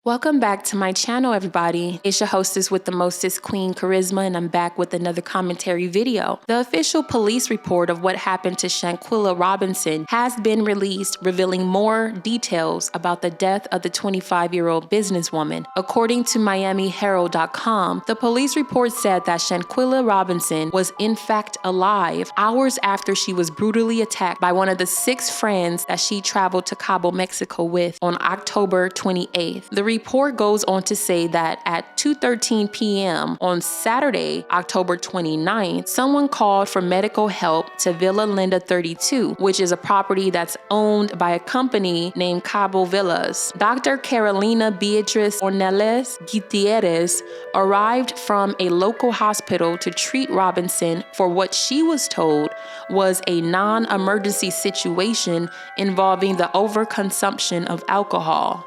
Welcome back to my channel, everybody. It's your hostess with the mostest, Queen Karizma, and I'm back with another commentary video. The official police report of what happened to Shanquella Robinson has been released, revealing more details about the death of the 25-year-old businesswoman. According to MiamiHerald.com, the police report said that Shanquella Robinson was in fact alive hours after she was brutally attacked by one of the 6 friends that she traveled to Cabo, Mexico with on October 28th. The report goes on to say that at 2:13 p.m. on Saturday, October 29th, someone called for medical help to Villa Linda 32, which is a property that's owned by a company named Cabo Villas. Dr. Carolina Beatriz Ornelas Gutierrez arrived from a local hospital to treat Robinson for what she was told was a non-emergency situation involving the overconsumption of alcohol.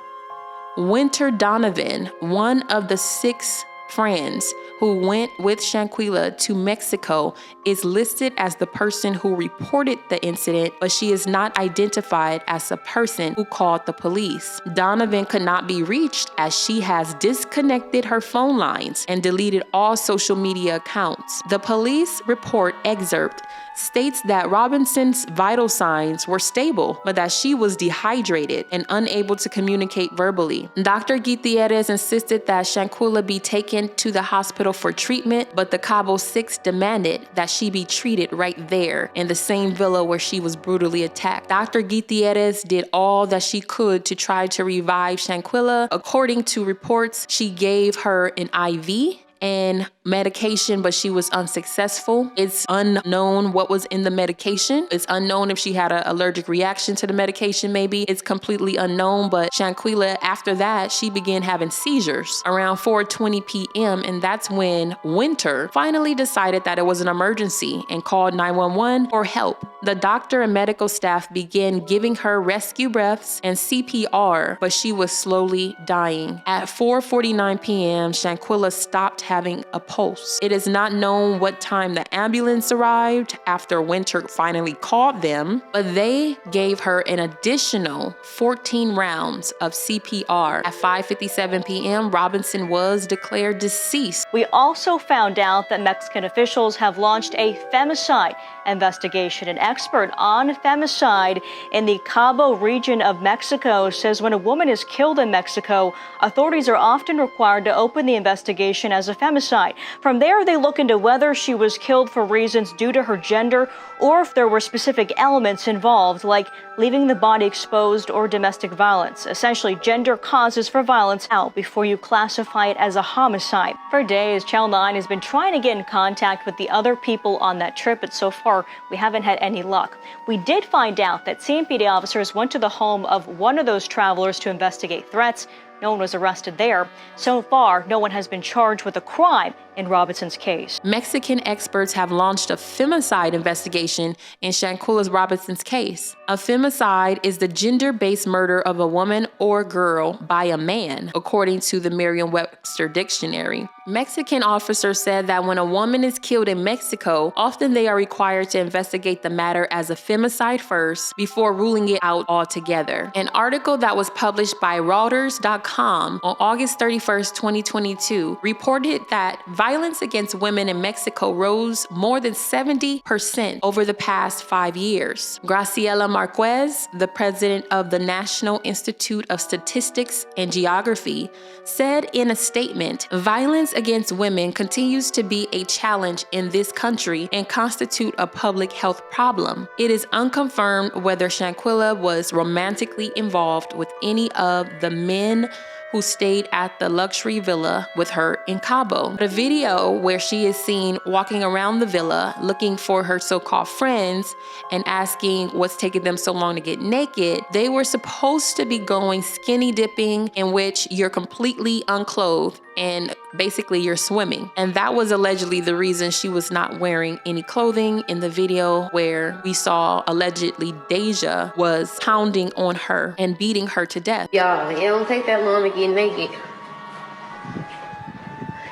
Winter Donovan, one of the 6 friends who went with Shanquella to Mexico, is listed as the person who reported the incident, but she is not identified as the person who called the police. Donovan could not be reached as she has disconnected her phone lines and deleted all social media accounts. The police report excerpt states that Robinson's vital signs were stable, but that she was dehydrated and unable to communicate verbally. Dr. Gutierrez insisted that Shanquella be taken to the hospital for treatment, but the Cabo 6 demanded that she be treated right there in the same villa where she was brutally attacked. Dr. Gutierrez did all that she could to try to revive Shanquella. According to reports, she gave her an IV and medication, but she was unsuccessful. It's unknown what was in the medication. It's unknown if she had an allergic reaction to the medication, maybe. It's completely unknown, but Shanquella, after that, she began having seizures around 4:20 p.m., and that's when Winter finally decided that it was an emergency and called 911 for help. The doctor and medical staff began giving her rescue breaths and CPR, but she was slowly dying. At 4:49 p.m., Shanquella stopped having a pulse. It is not known what time the ambulance arrived after Winter finally called them, but they gave her an additional 14 rounds of CPR. At 5:57 p.m., Robinson was declared deceased. We also found out that Mexican officials have launched a femicide investigation. An expert on femicide in the Cabo region of Mexico says when a woman is killed in Mexico, authorities are often required to open the investigation as a femicide. From there, they look into whether she was killed for reasons due to her gender or if there were specific elements involved, like leaving the body exposed or domestic violence. Essentially, gender causes for violence out before you classify it as a homicide. For days, Channel 9 has been trying to get in contact with the other people on that trip, but so far, we haven't had any luck. We did find out that CMPD officers went to the home of one of those travelers to investigate threats. No one was arrested there. So far, no one has been charged with a crime in Robinson's case. Mexican experts have launched a femicide investigation in Shanquella Robinson's case. A femicide is the gender-based murder of a woman or girl by a man, according to the Merriam-Webster Dictionary. Mexican officers said that when a woman is killed in Mexico, often they are required to investigate the matter as a femicide first before ruling it out altogether. An article that was published by Reuters.com on August 31st, 2022, reported that violence against women in Mexico rose more than 70% over the past 5 years. Graciela Marquez, the president of the National Institute of Statistics and Geography, said in a statement, "Violence against women continues to be a challenge in this country and constitute a public health problem. It is unconfirmed whether Shanquella was romantically involved with any of the men who stayed at the luxury villa with her in Cabo." The video where she is seen walking around the villa looking for her so-called friends and asking what's taking them so long to get naked, they were supposed to be going skinny dipping, in which you're completely unclothed and basically you're swimming. And that was allegedly the reason she was not wearing any clothing in the video, where we saw allegedly Deja was pounding on her and beating her to death. Y'all, it don't take that long to get naked.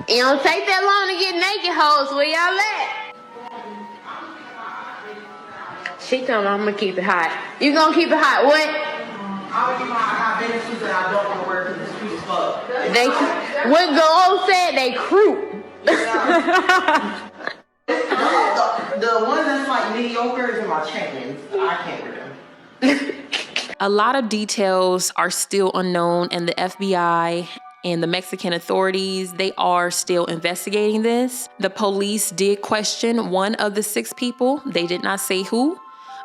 It don't take that long to get naked, hoes. Where y'all at? She told me I'm gonna keep it hot. You gonna keep it hot? What? I'll keep my hot business that I don't want to wear to the streets. as fuck. They, what Go said, they crew. The ones that's like mediocre is in my champions. I can't read them. A lot of details are still unknown, and the FBI and the Mexican authorities, they are still investigating this. The police did question one of the 6 people. They did not say who,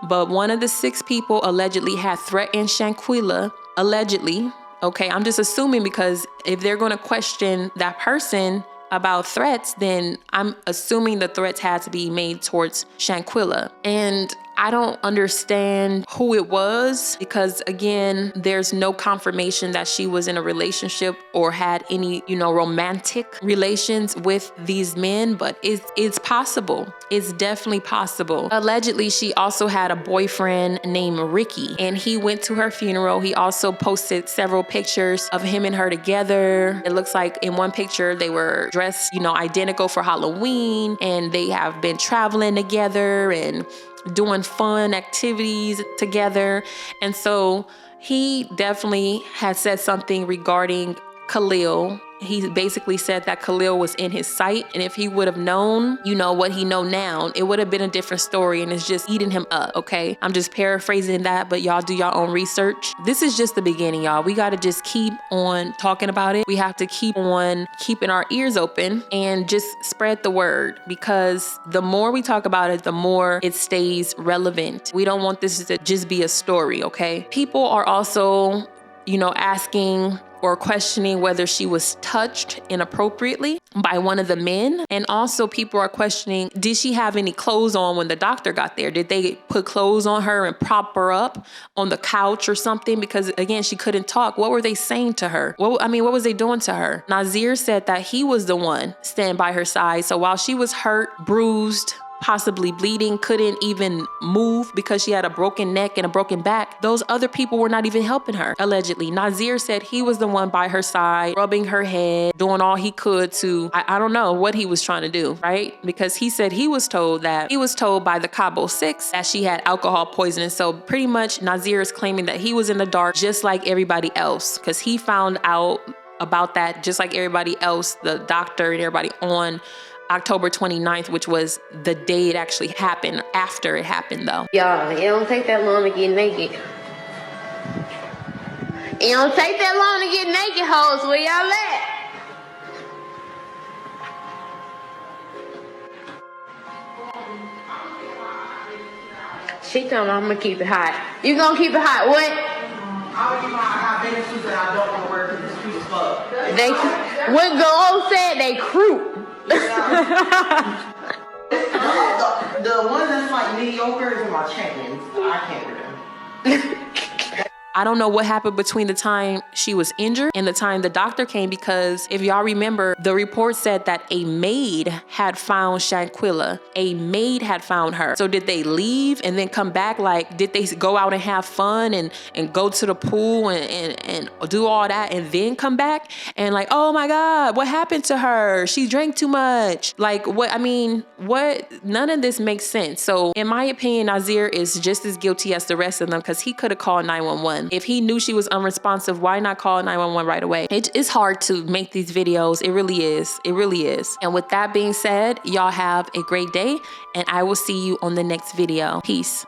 but one of the 6 people allegedly had threatened Shanquella. Allegedly. Okay, I'm just assuming, because if they're going to question that person about threats, then I'm assuming the threats had to be made towards Shanquella. And I don't understand who it was, because again, there's no confirmation that she was in a relationship or had any, romantic relations with these men, but it's possible. It's definitely possible. Allegedly, she also had a boyfriend named Ricky, and he went to her funeral. He also posted several pictures of him and her together. It looks like in one picture they were dressed, identical for Halloween, and they have been traveling together and doing fun activities together. And so he definitely had said something regarding Khalil. He basically said that Khalil was in his sight, and if he would have known, what he know now, it would have been a different story, and it's just eating him up, okay? I'm just paraphrasing that, but y'all do your own research. This is just the beginning, y'all. We got to just keep on talking about it. We have to keep on keeping our ears open and just spread the word, because the more we talk about it, the more it stays relevant. We don't want this to just be a story, okay? People are also, asking or questioning whether she was touched inappropriately by one of the men. And also people are questioning, did she have any clothes on when the doctor got there? Did they put clothes on her and prop her up on the couch or something? Because again, she couldn't talk. What were they saying to her? What was they doing to her? Nazir said that he was the one standing by her side. So while she was hurt, bruised, possibly bleeding, couldn't even move because she had a broken neck and a broken back, those other people were not even helping her, allegedly. Nazir said he was the one by her side, rubbing her head, doing all he could to, I don't know what he was trying to do, right? Because he said he was told by the Cabo 6 that she had alcohol poisoning. So pretty much Nazir is claiming that he was in the dark just like everybody else, because he found out about that just like everybody else, the doctor and everybody, on October 29th, which was the day it actually happened. After it happened, though. Y'all, it don't take that long to get naked. It don't take that long to get naked, hoes. Where y'all at? She told me I'm gonna keep it hot. You gonna keep it hot? What? I would keep my hot bathing suits that I don't want to wear because it's cute as fuck. What Go said, they crew. The ones that's like mediocre is in my champions. I can't read them. I don't know what happened between the time she was injured and the time the doctor came, because if y'all remember, the report said that a maid had found Shanquella. A maid had found her. So did they leave and then come back? Like, did they go out and have fun and go to the pool and do all that and then come back? And like, oh my God, what happened to her? She drank too much. Like, what? None of this makes sense. So in my opinion, Nazir is just as guilty as the rest of them, because he could have called 911. If he knew she was unresponsive, why not call 911 right away? It's hard to make these videos. It really is. It really is. And with that being said, y'all have a great day, and I will see you on the next video. Peace.